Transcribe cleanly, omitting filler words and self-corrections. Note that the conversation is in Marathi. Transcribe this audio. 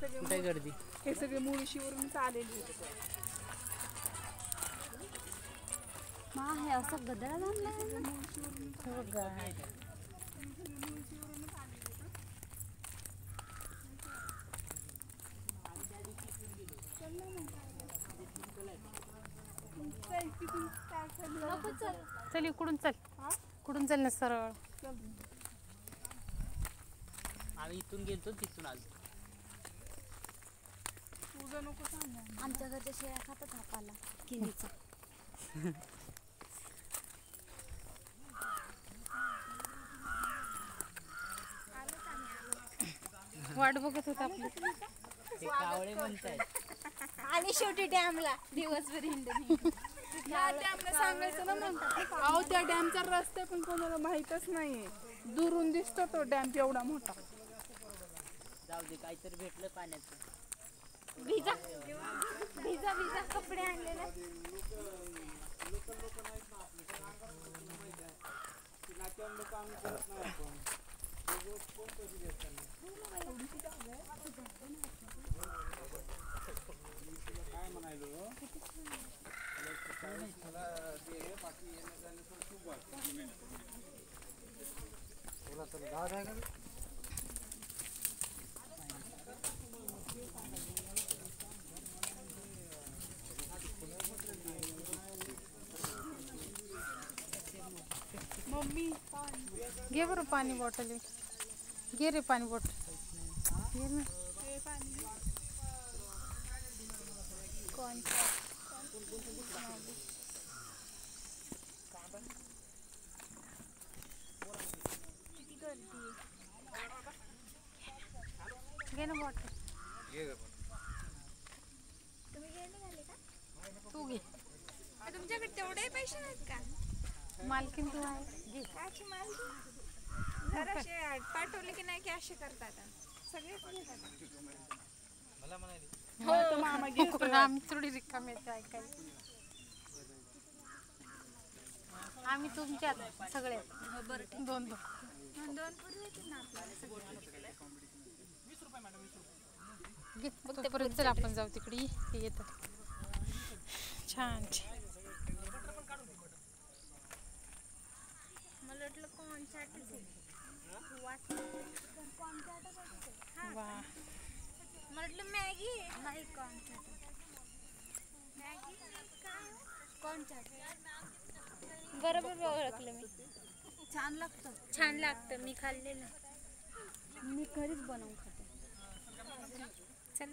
कुठे गर्दी? हे सगळे मुळशीवरूनच आलेली आहेत. हे असं गदळा लागला हो काय? चल इकडून चल, कुठून चल ना सरळ. आम्ही इथून गेलतो तिथून आलो. तुझं नको सांगा. आमच्या घरच्या शेळ्या खातात हापाला किनीचा. वाट बघत होता आपली. ते कावळे म्हणतायत. आणि शेवटी डॅमला दिवसभर हिंडणी. डॅमला सांगायचं ना मग. अहो त्या डॅमचा रस्ता पण कोणाला माहीतच नाहीये. दुरून दिसतो तो डॅम एवढा मोठा. जाऊ दे, काहीतरी भेटलं पाण्याचं. भिजा भिजा भिजा कपडे आणलेले. मम्मी घे बरं पाणी बॉटल. घे रे पाणी बॉटल. घे ना. घे ना बॉटल. तुम्ही घे निघाले का? तू घे. तुमच्याकडे तेवढे पैसे नाहीत का? मालकीन तू आहे. घे. काची मालकी जराशे पाठवले की नाही की असे करतात सगळेच घेतात. हो तर मामा घेतो. आम्ही थोडी रिकामी येते ऐकायला. आम्ही तुमच्यात सगळे दोन दोन दोन पुढे येतील ना आपल्याला. घे. तोपर्यंत चल आपण जाऊ तिकडे. ते येतं छान छान. मला वाटलं कॉन्सर्टच आहे. वा. म्हटलं मॅगी नाही कॉन्सर्ट. मॅगी काय कॉन्सर्ट. बरोबर ओळखलं मी. छान लागतं. छान लागतं. मी खाल्लेलं. मी घरीच बनवून खाते. चल